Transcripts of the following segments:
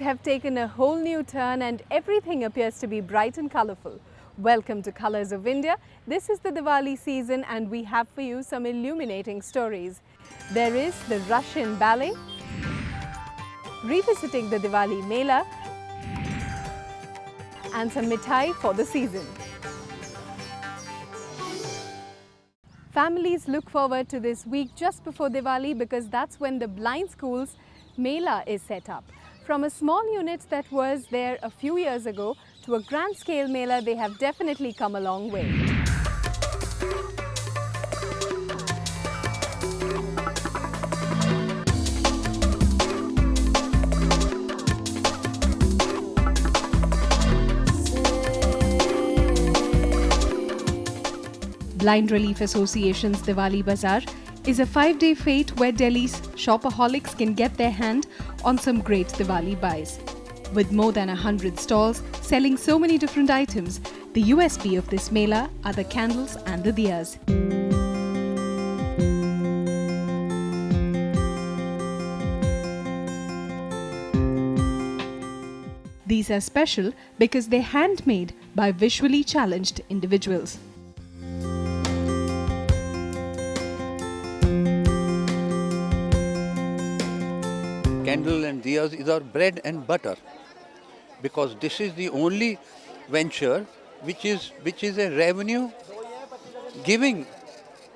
have taken a whole new turn and everything appears to be bright and colourful. Welcome to Colours of India. This is the Diwali season and we have for you some illuminating stories. There is the Russian ballet, revisiting the Diwali mela, and some mithai for the season. Families look forward to this week just before Diwali because that's when the blind school's mela is set up. From a small unit that was there a few years ago to a grand scale mela, they have definitely come a long way. Blind Relief Association's Diwali Bazaar is a 5-day fete where Delhi's shopaholics can get their hand on some great Diwali buys. With more than 100 stalls selling so many different items, the USP of this mela are the candles and the diyas. These are special because they're handmade by visually challenged individuals. Candle and diyas is our bread and butter, because this is the only venture which is a revenue giving.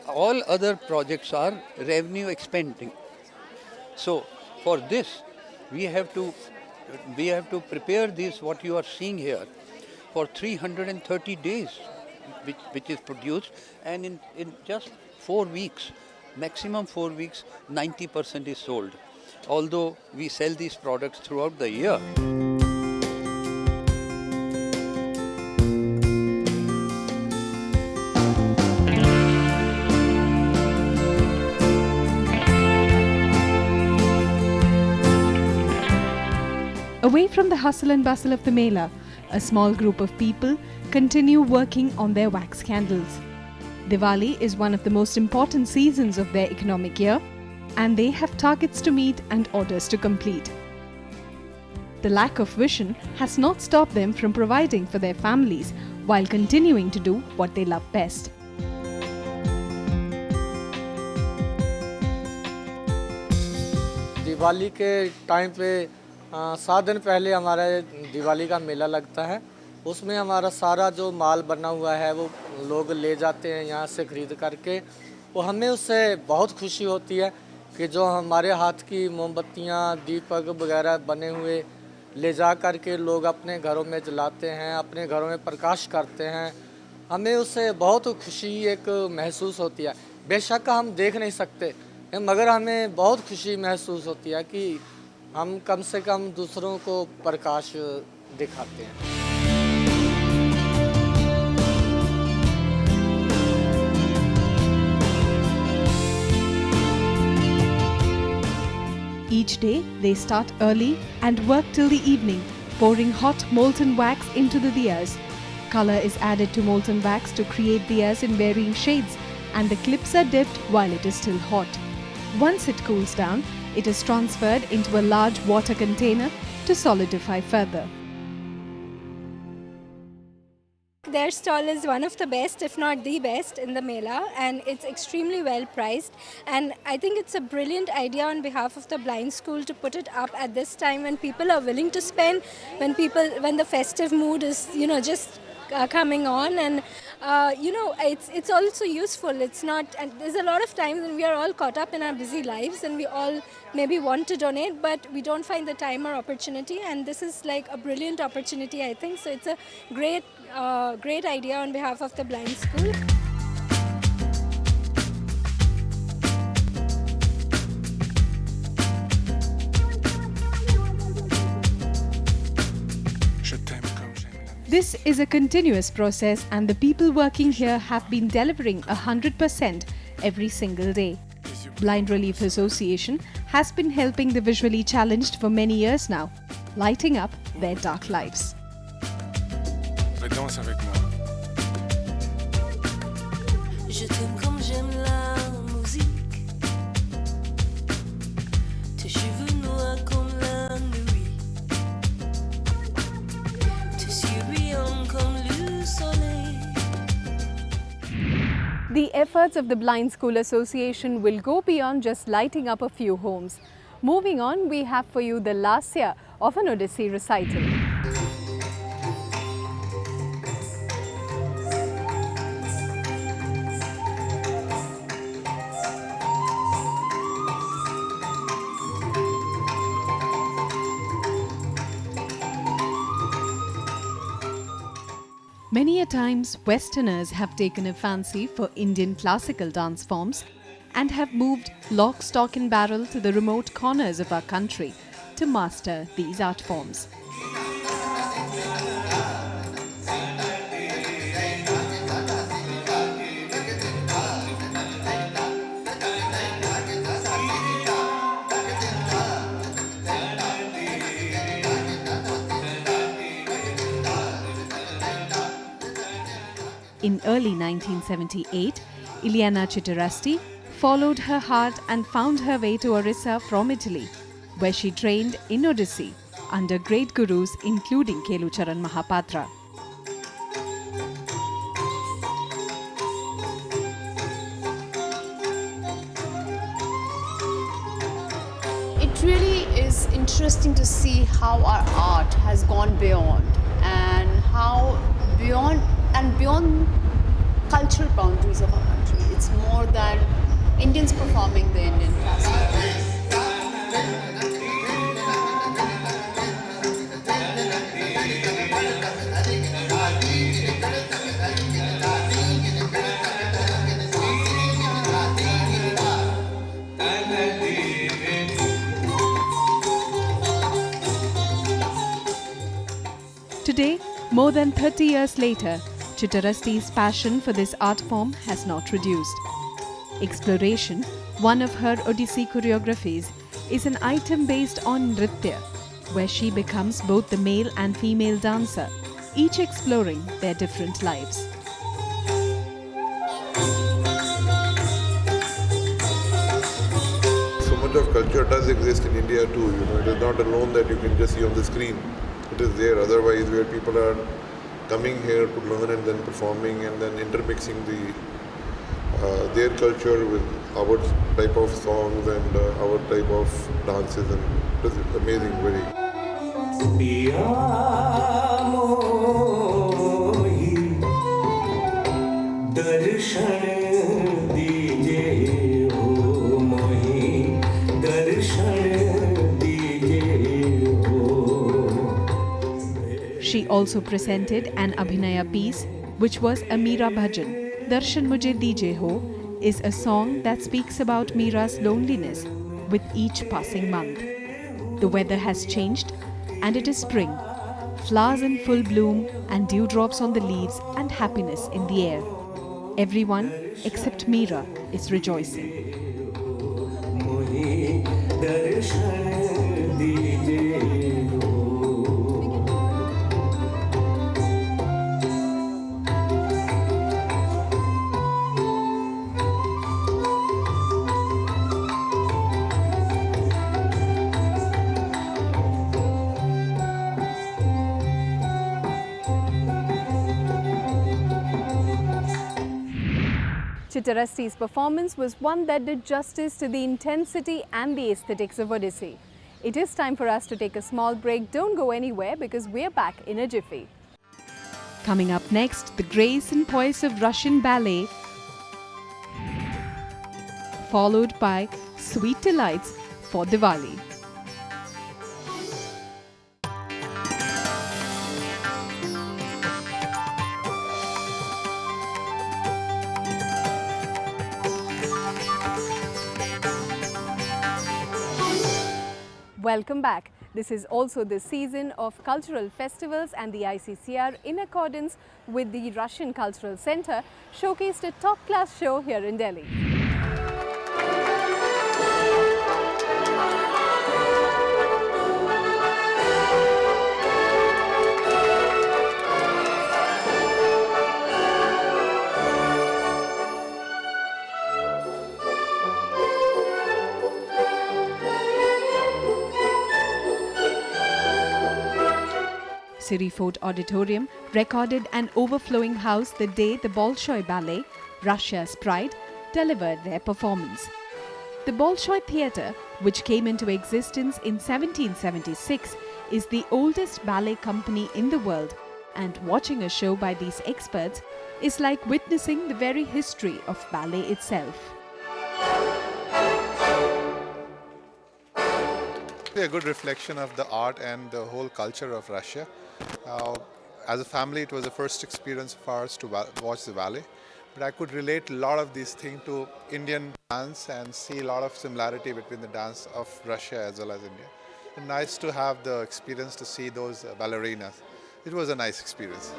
All other projects are revenue expanding. So for this we have to prepare this, what you are seeing here, for 330 days which is produced, and in just 4 weeks, maximum 4 weeks, 90% is sold. Although we sell these products throughout the year. Away from the hustle and bustle of the mela, a small group of people continue working on their wax candles. Diwali is one of the most important seasons of their economic year, and they have targets to meet and orders to complete. The lack of vision has not stopped them from providing for their families while continuing to do what they love best. Diwali के time पे 7 दिन पहले हमारा दिवाली का मेला लगता है। उसमें हमारा सारा जो माल बना हुआ है वो लोग ले जाते हैं यहाँ से खरीद करके। वो हमें उससे बहुत खुशी होती है कि जो हमारे हाथ की मोमबत्तियाँ, दीपक वगैरह बने हुए ले जा कर के लोग अपने घरों में जलाते हैं, अपने घरों में प्रकाश करते हैं। हमें उससे बहुत खुशी एक महसूस होती है। बेशक हम देख नहीं सकते, मगर हमें बहुत खुशी महसूस होती है कि हम कम से कम दूसरों को प्रकाश दिखाते हैं। Each day, they start early and work till the evening, pouring hot molten wax into the diyas. Color is added to molten wax to create diyas in varying shades, and the clips are dipped while it is still hot. Once it cools down, it is transferred into a large water container to solidify further. Their stall is one of the best, if not the best, in the mela, and it's extremely well priced. And I think it's a brilliant idea on behalf of the blind school to put it up at this time when people are willing to spend, when the festive mood is, just coming on, and it's also useful. It's not, and there's a lot of times when we are all caught up in our busy lives and we all maybe want to donate, but we don't find the time or opportunity, and this is like a brilliant opportunity, I think. So it's a great idea on behalf of the blind school. This is a continuous process and the people working here have been delivering 100% every single day. Blind Relief Association has been helping the visually challenged for many years now, lighting up their dark lives. Danse avec moi. Je t'aime comme j'aime la musique. Tes cheveux noirs comme la nuit. efforts of the Blind School Association will go beyond just lighting up a few homes. Moving on, we have for you the last year of an Odissi recital. Many a times, Westerners have taken a fancy for Indian classical dance forms and have moved lock, stock and barrel to the remote corners of our country to master these art forms. In early 1978, Ileana Citaristi followed her heart and found her way to Orissa from Italy, where she trained in Odissi under great gurus including Kelucharan Mahapatra. It really is interesting to see how our art has gone beyond and how beyond cultural boundaries of our country. It's more than Indians performing the Indian classical. Today, more than 30 years later, Citaristi's passion for this art form has not reduced. Exploration, one of her Odissi choreographies, is an item based on Nritya, where she becomes both the male and female dancer, each exploring their different lives. So much of culture does exist in India too, it is not alone that you can just see on the screen. It is there otherwise, where people are coming here to learn and then performing and then intermixing their culture with our type of songs and our type of dances, and it is amazing, very. She also presented an Abhinaya piece, which was a Meera Bhajan. Darshan Mujhe Dije Ho is a song that speaks about Meera's loneliness with each passing month. The weather has changed and it is spring. Flowers in full bloom and dewdrops on the leaves and happiness in the air. Everyone except Meera is rejoicing. Citaristi's performance was one that did justice to the intensity and the aesthetics of Odissi. It is time for us to take a small break. Don't go anywhere because we're back in a jiffy. Coming up next, the grace and poise of Russian ballet, followed by sweet delights for Diwali. Welcome back. This is also the season of cultural festivals, and the ICCR, in accordance with the Russian Cultural Center, showcased a top-class show here in Delhi. City Fort Auditorium recorded an overflowing house the day the Bolshoi ballet Russia's pride, delivered their performance. The Bolshoi Theatre, which came into existence in 1776, is the oldest ballet company in the world, and watching a show by these experts is like witnessing the very history of ballet itself. A good reflection of the art and the whole culture of Russia. As a family, it was the first experience of ours to watch the ballet, but I could relate a lot of these things to Indian dance and see a lot of similarity between the dance of Russia as well as India. And nice to have the experience to see those ballerinas. It was a nice experience.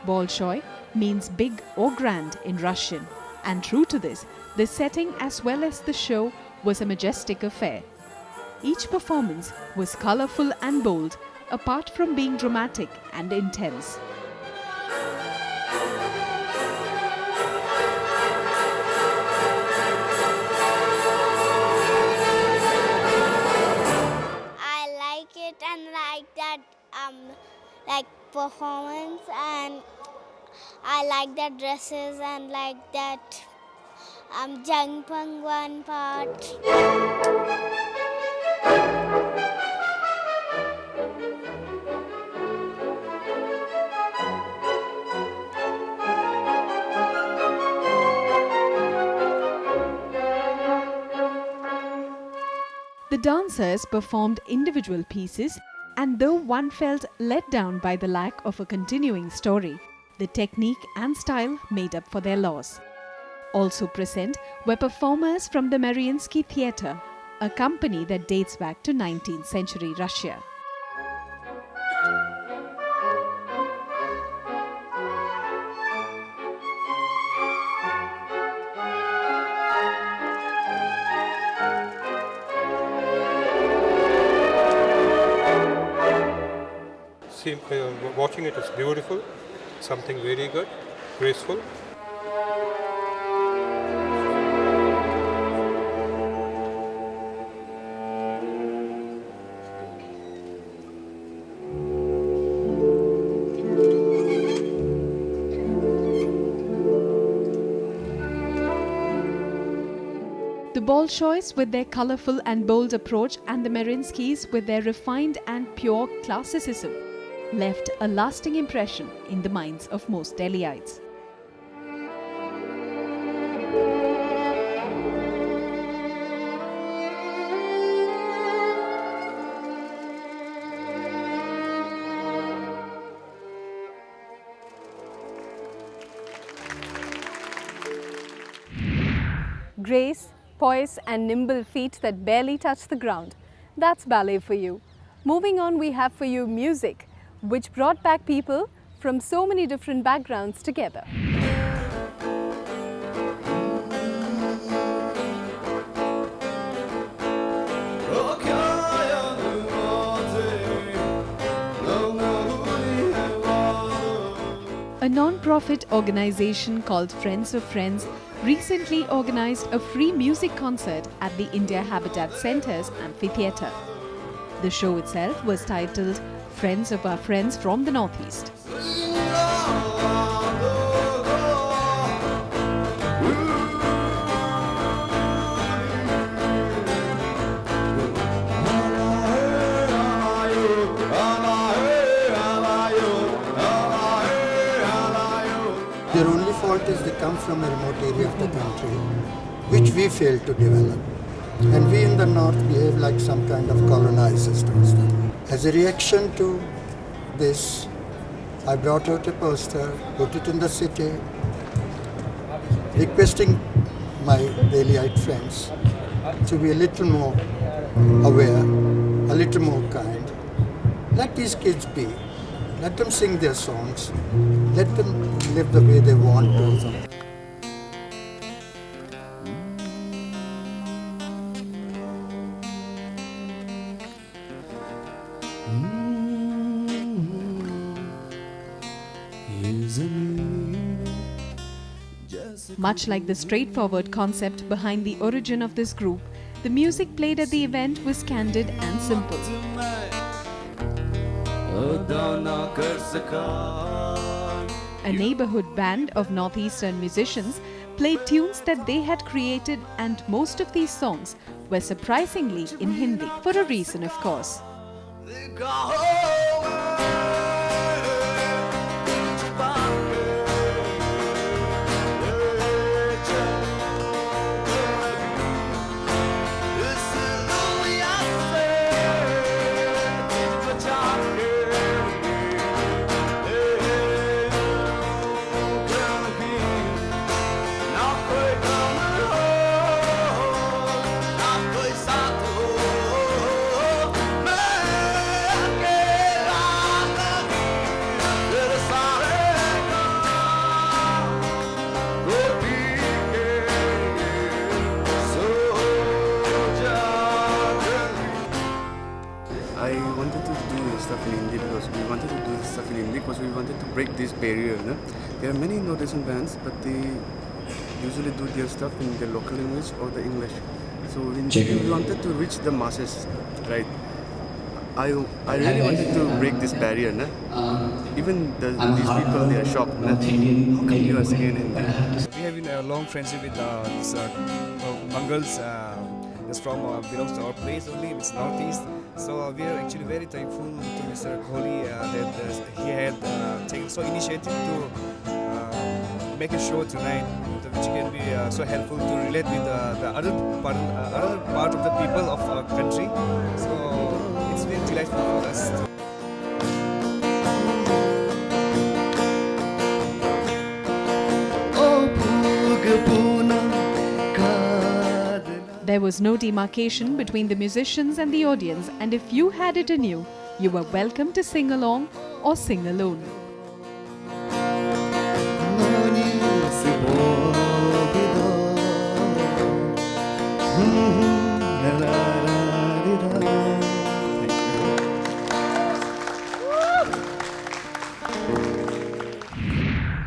Bolshoi means big or grand in Russian, and true to this, the setting as well as the show was a majestic affair. Each performance was colorful and bold, apart from being dramatic and intense. I like it and like that performance, and I like the dresses and like that Jangpang one part. The dancers performed individual pieces, and though one felt let down by the lack of a continuing story, the technique and style made up for their loss. Also present were performers from the Mariinsky Theatre, a company that dates back to 19th century Russia. Watching it is beautiful, something very good, graceful. The Bolshois with their colorful and bold approach and the Mariinskys with their refined and pure classicism left a lasting impression in the minds of most Delhiites. Grace, poise and nimble feet that barely touch the ground. That's ballet for you. Moving on, we have for you music, which brought back people from so many different backgrounds together. A non-profit organization called Friends of Friends recently organized a free music concert at the India Habitat Centre's amphitheatre. The show itself was titled Friends of Our Friends from the Northeast. Their only fault is they come from a remote area of the country, which we failed to develop. And we in the north behave like some kind of colonizers towards them. As a reaction to this, I brought out a poster, put it in the city, requesting my Delhiite friends to be a little more aware, a little more kind. Let these kids be. Let them sing their songs. Let them live the way they want to. Much like the straightforward concept behind the origin of this group, the music played at the event was candid and simple. A neighborhood band of northeastern musicians played tunes that they had created, and most of these songs were surprisingly in Hindi, for a reason of course. Because we wanted to break this barrier. No? There are many Northeastern bands, but they usually do their stuff in the local language or the English. So we wanted to reach the masses, right? I really wanted to break this barrier. No? Even these people, they are shocked. No? How come you are singing in Hindi? We have been a long friendship with this Mangals. That's from belongs to our place only. It's Northeast. So we are actually very thankful to Mr. Kohli that he had taken so initiative to make a show tonight, which can be so helpful to relate with the other part of the people of our country. So it's very delightful for us. There was no demarcation between the musicians and the audience, and if you had it in you, you were welcome to sing along or sing alone.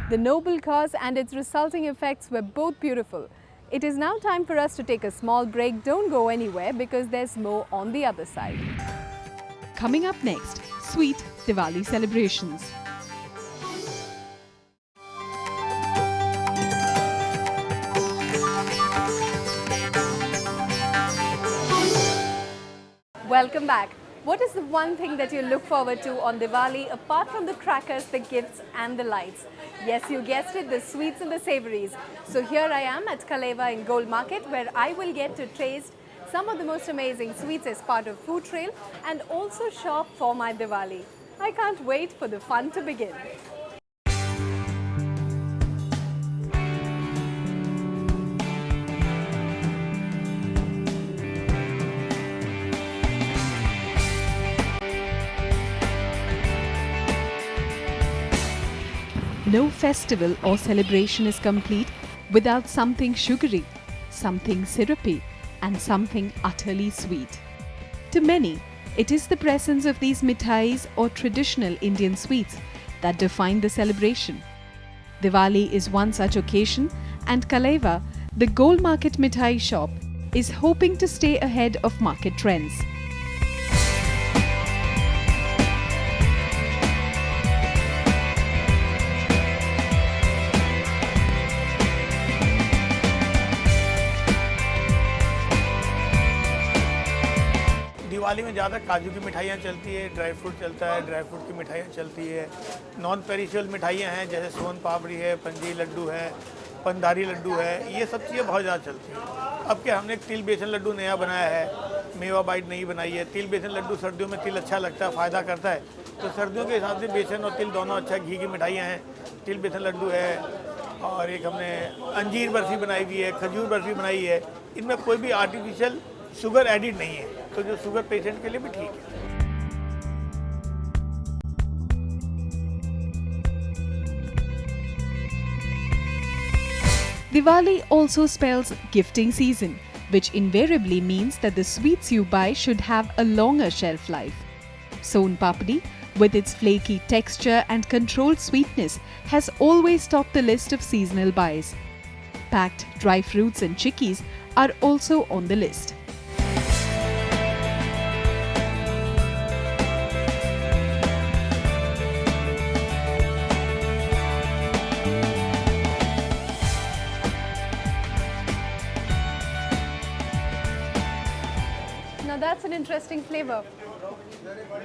The noble cause and its resulting effects were both beautiful. It is now time for us to take a small break. Don't go anywhere because there's more on the other side. Coming up next, sweet Diwali celebrations. Welcome back. What is the one thing that you look forward to on Diwali apart from the crackers, the gifts and the lights? Yes, you guessed it, the sweets and the savories. So here I am at Kaleva in Gold Market, where I will get to taste some of the most amazing sweets as part of Food Trail and also shop for my Diwali. I can't wait for the fun to begin. No festival or celebration is complete without something sugary, something syrupy, and something utterly sweet. To many, it is the presence of these mithais or traditional Indian sweets that define the celebration. Diwali is one such occasion, and Kaleva, the Gold Market mithai shop, is hoping to stay ahead of market trends. Diwali में ज़्यादा काजू की मिठाइयाँ चलती है, dry fruit चलता है, dry fruit की मिठाइयाँ चलती है, नॉन पेरिशेबल मिठाइयाँ हैं जैसे सोन पापड़ी है, पंजी लड्डू है, पंदारी लड्डू है, ये सब चीज़ें बहुत ज़्यादा चलती हैं। अब क्या हमने एक तिल बेसन लड्डू नया बनाया है, मेवा बाइट नहीं बनाई है। तिल बेसन लड्डू सर्दियों में तिल अच्छा लगता है, फ़ायदा करता है, तो सर्दियों के हिसाब से बेसन और तिल दोनों अच्छा घी की मिठाइयाँ हैं। तिल बेसन लड्डू है और एक हमने अंजीर बर्फ़ी बनाई हुई है, खजूर बर्फ़ी बनाई है। इनमें कोई भी आर्टिफिशियल शुगर एडिड नहीं है, तो जो शुगर पेशेंट के लिए भी ठीक है। Diwali also spells gifting season, which invariably means that the sweets you buy should have a longer shelf life. Son Papdi, with its flaky texture and controlled sweetness, has always topped the list of seasonal buys. Packed dry fruits and chikkis are also on the list. Now that's an interesting flavor.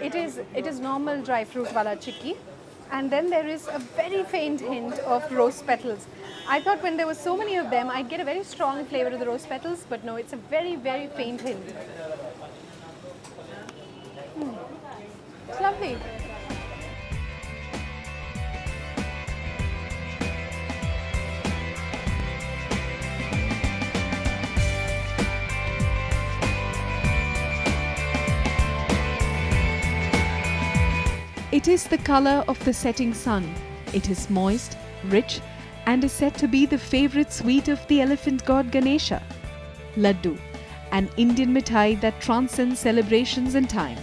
It is normal dry fruit wala chikki, and then there is a very faint hint of rose petals. I thought when there were so many of them, I'd get a very strong flavor of the rose petals, but no, it's a very, very faint hint. It's lovely. It is the color of the setting sun. It is moist, rich, and is said to be the favorite sweet of the elephant god Ganesha. Laddu, an Indian mithai that transcends celebrations and time.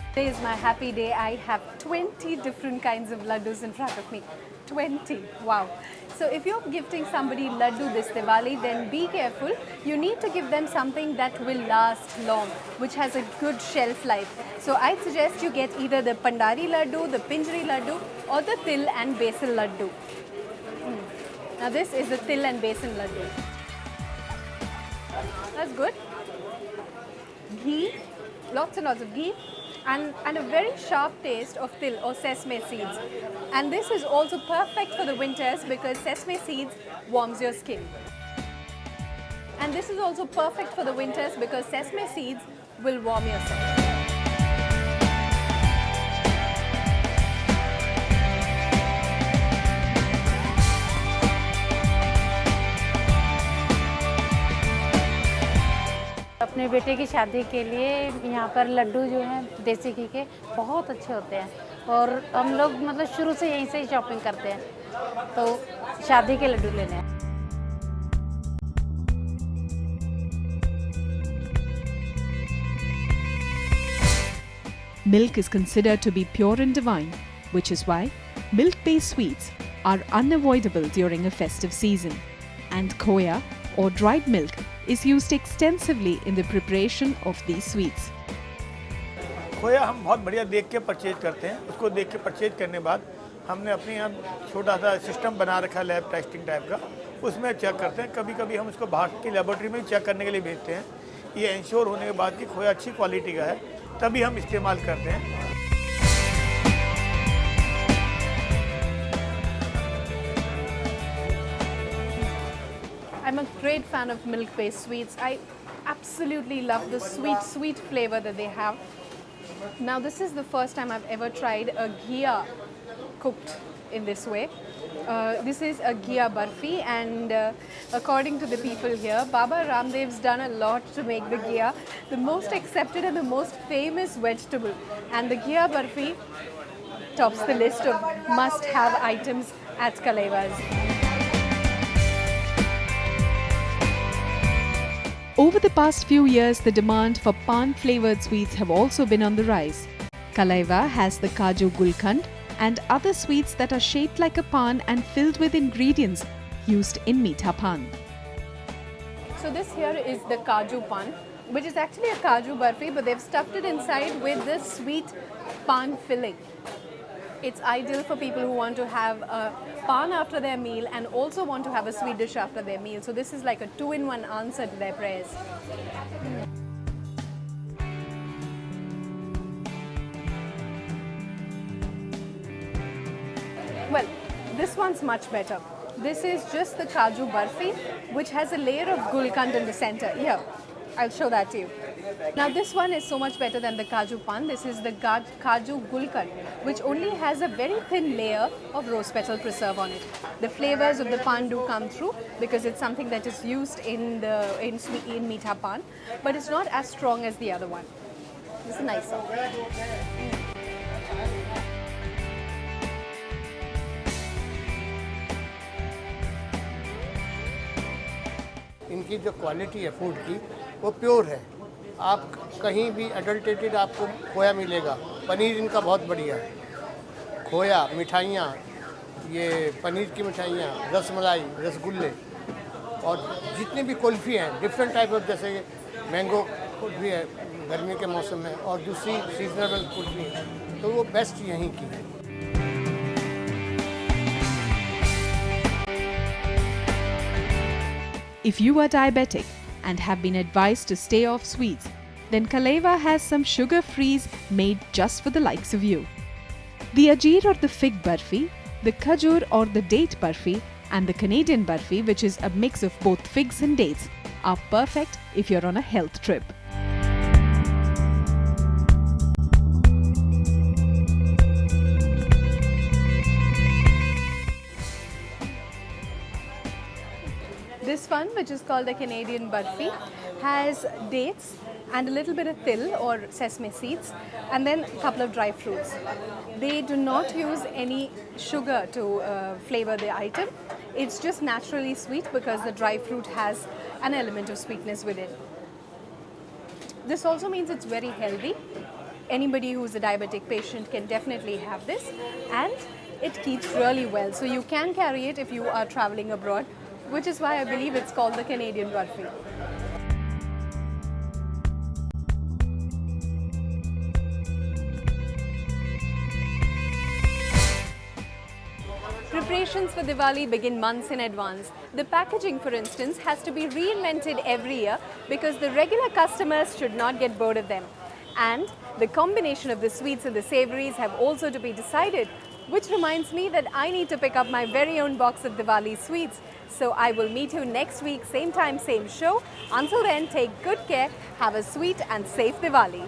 Today is my happy day. I have 20 different kinds of laddus in front of me. 20. Wow. So if you're gifting somebody laddu this Diwali, then be careful. You need to give them something that will last long, which has a good shelf life. So I'd suggest you get either the Pandari laddu, the Pinjri laddu, or the til and basil laddu. Now this is the til and basil laddu. That's good. Ghee, lots and lots of ghee. And a very sharp taste of til or sesame seeds. And this is also perfect for the winters because sesame seeds warms your skin. And this is also perfect for the winters because sesame seeds will warm your skin. अपने बेटे की शादी के लिए यहाँ पर लड्डू जो हैं देसी घी के बहुत अच्छे होते हैं और हम लोग मतलब शुरू से यहीं से ही शॉपिंग करते हैं, तो शादी के लड्डू लेने हैं। Milk is considered to be pure and divine, which is why milk-based sweets are unavoidable during a festive season. And khoya, or dried milk, is used extensively in the preparation of these sweets. खोया हम बहुत बढ़िया देख के purchase करते हैं। उसको देख के परचेज करने बाद हमने अपने यहाँ छोटा सा सिस्टम बना रखा है लैब टेस्टिंग टाइप का, उसमें चेक करते हैं। कभी कभी हम उसको बाहर की लेबोरेटरी में चेक करने के लिए भेजते हैं। ये इंश्योर होने के बाद कि खोया अच्छी क्वालिटी का है, तभी हम इस्तेमाल करते हैं। I'm a great fan of milk-based sweets. I absolutely love the sweet flavor that they have. Now this is the first time I've ever tried a ghia cooked in this way. This is a ghia barfi, and according to the people here, Baba Ramdev's done a lot to make the ghia the most accepted and the most famous vegetable. And the ghia barfi tops the list of must-have items at Kalaiva's. Over the past few years, the demand for pan-flavoured sweets have also been on the rise. Kalaiva has the Kaju Gulkand and other sweets that are shaped like a pan and filled with ingredients used in meetha pan. So this here is the Kaju pan, which is actually a Kaju barfi, but they've stuffed it inside with the sweet pan filling. It's ideal for people who want to have a pan after their meal and also want to have a sweet dish after their meal. So this is like a two-in-one answer to their prayers. Well, this one's much better. This is just the Kaju barfi, which has a layer of gulkand in the center. Here, I'll show that to you. Now this one is so much better than the Kaju pan. This is the Kaju Gulkand, which only has a very thin layer of rose petal preserve on it. The flavors of the pan do come through because it's something that is used in meetha pan, but it's not as strong as the other one. This is nicer. इनकी जो quality है food की वो pure है। आप कहीं भी एडल्टेटेड आपको खोया मिलेगा। पनीर इनका बहुत बढ़िया है। खोया, मिठाइयाँ, ये पनीर की मिठाइयाँ, रसमलाई, रसगुल्ले और जितनी भी कुल्फ़ी हैं डिफरेंट टाइप ऑफ, जैसे मैंगो कुल्फ़ी है गर्मी के मौसम में और दूसरी सीजनेबल कुल्फ़ी है, तो वो बेस्ट यहीं की है। If you are diabetic and have been advised to stay off sweets, then Kaleva has some sugar-frees made just for the likes of you. The Ajir or the fig barfi, the Khajur or the date barfi, and the Canadian barfi, which is a mix of both figs and dates, are perfect if you're on a health trip. This one, which is called the Canadian barfi, has dates and a little bit of til or sesame seeds, and then a couple of dry fruits. They do not use any sugar to flavor the item. It's just naturally sweet because the dry fruit has an element of sweetness within. This also means it's very healthy. Anybody who's a diabetic patient can definitely have this, and it keeps really well. So you can carry it if you are traveling abroad, which is why I believe it's called the Canadian barfi. Preparations for Diwali begin months in advance. The packaging, for instance, has to be reinvented every year because the regular customers should not get bored of them. And the combination of the sweets and the savories have also to be decided, which reminds me that I need to pick up my very own box of Diwali sweets. So I will meet you next week, same time, same show. Until then, take good care, have a sweet and safe Diwali.